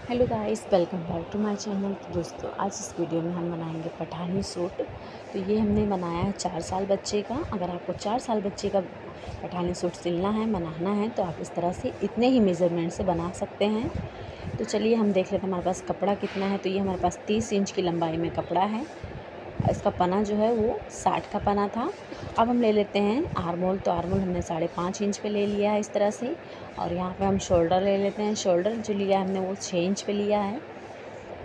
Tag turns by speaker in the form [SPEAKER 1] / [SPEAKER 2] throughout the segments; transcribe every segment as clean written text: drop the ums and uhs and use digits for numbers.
[SPEAKER 1] Hello guys, welcome back to my channel. तो दोस्तों, आज इस वीडियो में हम बनाएंगे पठानी सूट। तो ये हमने बनाया है 4 साल बच्चे का। अगर आपको 4 साल बच्चे का पठानी सूट सिलना है, बनाना है, तो आप इस तरह से इतने ही मेज़रमेंट से बना सकते हैं। तो चलिए हम देख लेते हैं हमारे पास कपड़ा कितना है। तो ये हमारे पास 30 इंच की लंबाई में कपड़ा है। इसका पना जो है वो 60 का पना था। अब हम ले लेते हैं आर्मोल। तो आर्मोल हमने 5.5 इंच पे ले लिया है इस तरह से। और यहाँ पे हम शोल्डर ले लेते हैं। शोल्डर जो लिया है हमने वो 6 इंच पे लिया है।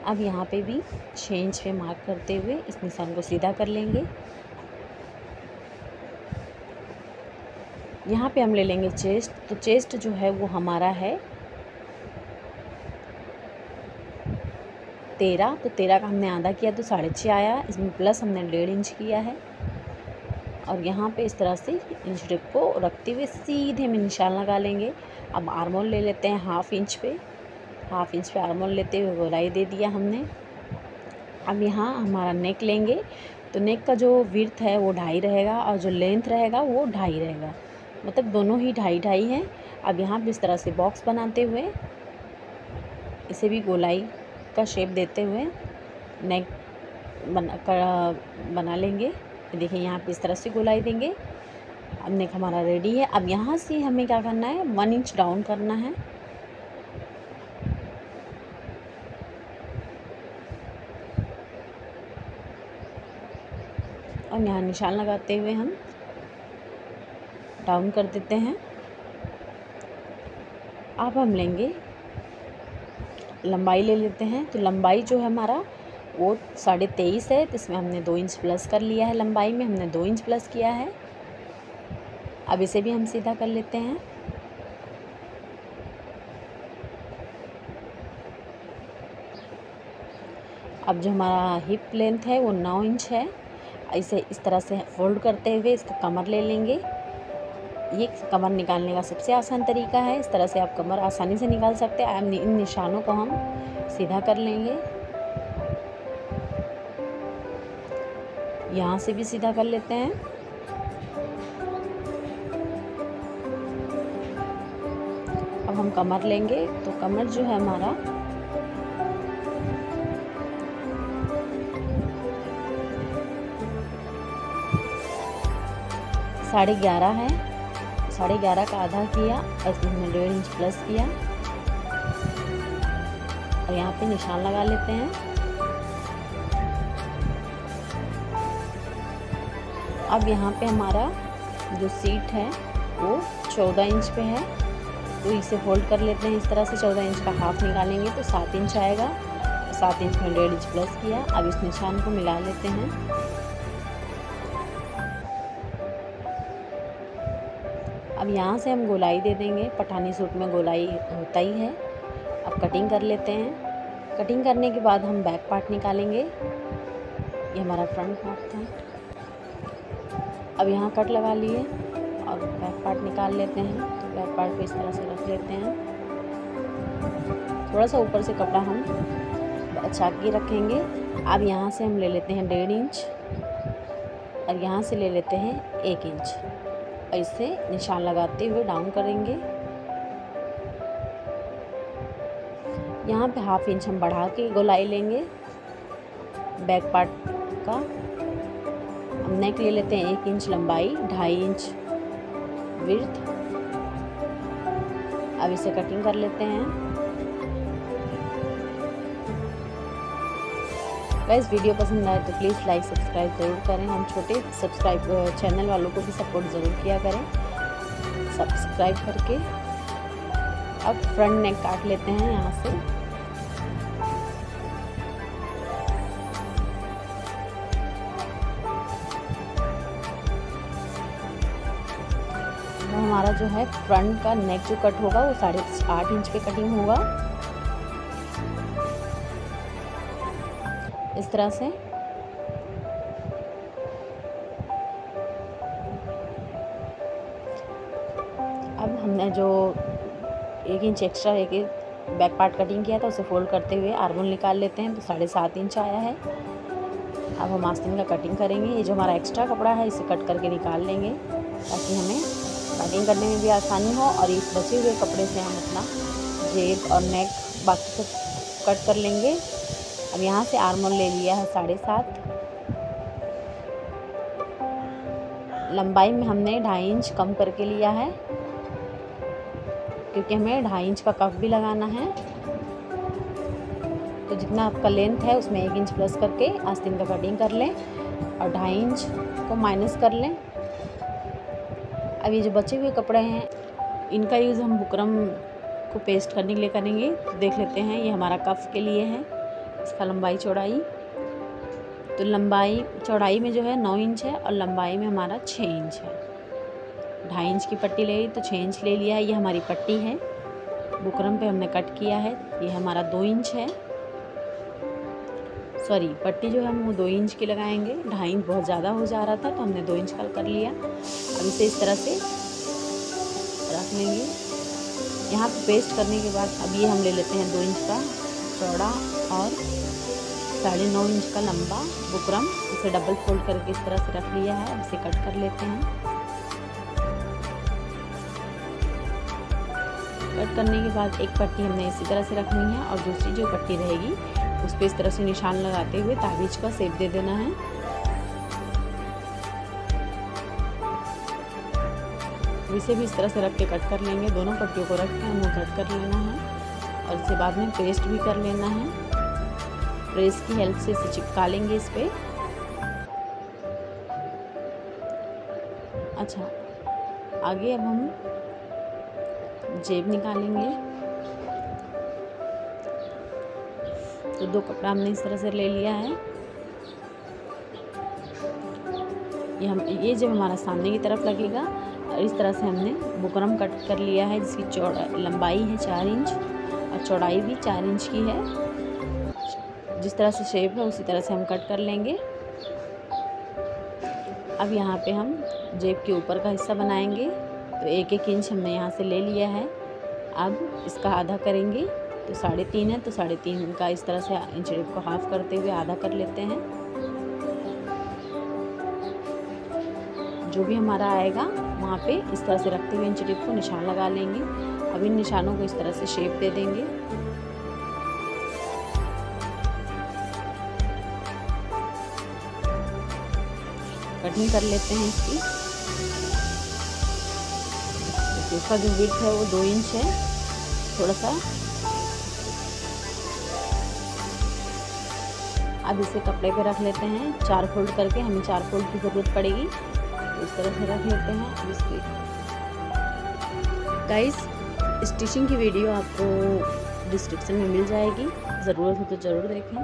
[SPEAKER 1] अब यहाँ पे भी 6 इंच पे मार्क करते हुए इस निशान को सीधा कर लेंगे। यहाँ पे हम ले लेंगे चेस्ट। तो चेस्ट जो है वो हमारा है 13। तो 13 का हमने आधा किया तो 6.5 आया। इसमें प्लस हमने 1.5 इंच किया है। और यहाँ पे इस तरह से इंच टेप को रखते हुए सीधे में निशान लगा लेंगे। अब आर्मोल ले लेते हैं हाफ इंच पे आर्मोल लेते हुए गोलाई दे दिया हमने। अब यहाँ हमारा नेक लेंगे। तो नेक का जो विड्थ है वो 2.5 रहेगा और जो लेंथ रहेगा वो 2.5 रहेगा, मतलब दोनों ही 2.5 हैं। अब यहाँ पे इस तरह से बॉक्स बनाते हुए इसे भी गोलाई का शेप देते हुए नेक बना लेंगे। देखिए यहाँ पे इस तरह से गोलाई देंगे। अब नेक हमारा रेडी है। अब यहाँ से हमें क्या करना है, 1 इंच डाउन करना है। और यहाँ निशान लगाते हुए हम डाउन कर देते हैं। अब हम लेंगे लंबाई ले लेते हैं। तो लंबाई जो है हमारा वो 23.5 है। तो इसमें हमने 2 इंच प्लस कर लिया है। लंबाई में हमने 2 इंच प्लस किया है। अब इसे भी हम सीधा कर लेते हैं। अब जो हमारा हिप लेंथ है वो 9 इंच है। इसे इस तरह से फोल्ड करते हुए इसका कमर ले लेंगे। ये कमर निकालने का सबसे आसान तरीका है। इस तरह से आप कमर आसानी से निकाल सकते हैं। अब इन निशानों को हम सीधा कर लेंगे। यहाँ से भी सीधा कर लेते हैं। अब हम कमर लेंगे। तो कमर जो है हमारा 11.5 है। 11.5 का आधा किया और इसमें हमने 1.5 इंच प्लस किया और यहाँ पे निशान लगा लेते हैं। अब यहाँ पे हमारा जो सीट है वो 14 इंच पे है। तो इसे फोल्ड कर लेते हैं इस तरह से। 14 इंच का हाफ निकालेंगे तो 7 इंच आएगा। 7 इंच में 1.5 इंच प्लस किया। अब इस निशान को मिला लेते हैं। अब यहाँ से हम गोलाई दे देंगे। पठानी सूट में गोलाई होता ही है। अब कटिंग कर लेते हैं। कटिंग करने के बाद हम बैक पार्ट निकालेंगे। ये हमारा फ्रंट पार्ट था। अब यहाँ कट लगा लिए और बैक पार्ट निकाल लेते हैं। तो बैक पार्ट को इस तरह से रख लेते हैं। थोड़ा सा ऊपर से कपड़ा हम बचा के रखेंगे। अब यहाँ से हम ले लेते हैं 1.5 इंच और यहाँ से ले लेते हैं 1 इंच और इससे निशान लगाते हुए डाउन करेंगे। यहाँ पे हाफ इंच हम बढ़ा के गोलाई लेंगे बैक पार्ट का। हम नेक ले लेते हैं 1 इंच लंबाई, 2.5 इंच विड्थ। अब इसे कटिंग कर लेते हैं। गाइस, वीडियो पसंद आए तो प्लीज़ लाइक सब्सक्राइब ज़रूर करें। हम छोटे चैनल वालों को भी सपोर्ट ज़रूर किया करें सब्सक्राइब करके। अब फ्रंट नेक काट लेते हैं यहाँ से। हमारा जो है फ्रंट का नेक जो कट होगा वो 8.5 इंच पे कटिंग होगा इस तरह से। अब हमने जो 1 इंच एक्स्ट्रा एक बैक पार्ट कटिंग किया था उसे फोल्ड करते हुए आर्मोल निकाल लेते हैं। तो 7.5 इंच आया है। अब हम आस्तीन का कटिंग करेंगे। ये जो हमारा एक्स्ट्रा कपड़ा है इसे कट करके निकाल लेंगे ताकि हमें कटिंग करने में भी आसानी हो। और इस बचे हुए कपड़े से हम अपना जेब और नेक बाकी सब कट कर लेंगे। अब यहाँ से आर्म होल ले लिया है 7.5। लंबाई में हमने 2.5 इंच कम करके लिया है, क्योंकि हमें 2.5 इंच का कफ भी लगाना है। तो जितना आपका लेंथ है उसमें 1 इंच प्लस करके आस्तीन का कटिंग कर लें और 2.5 इंच को माइनस कर लें। अब ये जो बचे हुए कपड़े हैं इनका यूज़ हम बुकरम को पेस्ट करने के लिए करेंगे। तो देख लेते हैं, ये हमारा कफ के लिए है, इसका लंबाई चौड़ाई। तो लंबाई चौड़ाई में जो है 9 इंच है और लंबाई में हमारा 6 इंच है। 2.5 इंच की पट्टी ले ली तो 6 इंच ले लिया है। ये हमारी पट्टी है, बुकरम पे हमने कट किया है। ये हमारा 2 इंच है, सॉरी पट्टी जो है हम वो 2 इंच की लगाएंगे। 2.5 इंच बहुत ज़्यादा हो जा रहा था तो हमने 2 इंच का कर लिया। अब इसे इस तरह से रख लेंगे। यहाँ पे पेस्ट करने के बाद अब ये हम ले लेते हैं 2 इंच का चौड़ा और 9.5 इंच का लंबा बुकरम। इसे डबल फोल्ड करके इस तरह से रख लिया है। अब इसे कट कर लेते हैं। कट करने के बाद एक पट्टी हमने इसी तरह से रखनी है और दूसरी जो पट्टी रहेगी उस पर इस तरह से निशान लगाते हुए ताबीज का शेप दे देना है। इसे भी इस तरह से रख के कट कर लेंगे। दोनों पट्टियों को रख के हमें कट कर लेना है और इसे बाद में पेस्ट भी कर लेना है। प्रेस की हेल्प से इसे चिपका लेंगे इस पे। अच्छा, आगे अब हम जेब निकालेंगे। तो 2 कपड़ा हमने इस तरह से ले लिया है। ये जब हमारा सामने की तरफ लगेगा और इस तरह से हमने बुकरम कट कर लिया है, जिसकी लंबाई है 4 इंच और चौड़ाई भी 4 इंच की है। जिस तरह से शेप है उसी तरह से हम कट कर लेंगे। अब यहाँ पे हम जेब के ऊपर का हिस्सा बनाएंगे। तो 1-1 इंच हमने यहाँ से ले लिया है। अब इसका आधा करेंगे। तो 3.5 है तो 3.5 का इस तरह से इंच टेप को हाफ करते हुए आधा कर लेते हैं। जो भी हमारा आएगा वहाँ पे इस तरह से रखते हुए इंच टेप को निशान लगा लेंगे। अब इन निशानों को इस तरह से शेप दे देंगे। कटिंग कर लेते हैं इसकी। तो इसका जो विड्थ है वो 2 इंच है थोड़ा सा। अब इसे कपड़े पे रख लेते हैं। 4 फोल्ड करके, हमें 4 फोल्ड की ज़रूरत पड़ेगी। तो इस तरह से रख लेते हैं। अब इसकी गाइस स्टिचिंग की वीडियो आपको डिस्क्रिप्शन में मिल जाएगी, ज़रूरत हो तो ज़रूर देखें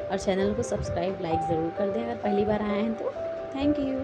[SPEAKER 1] और चैनल को सब्सक्राइब लाइक ज़रूर कर दें अगर पहली बार आए हैं तो। Thank you.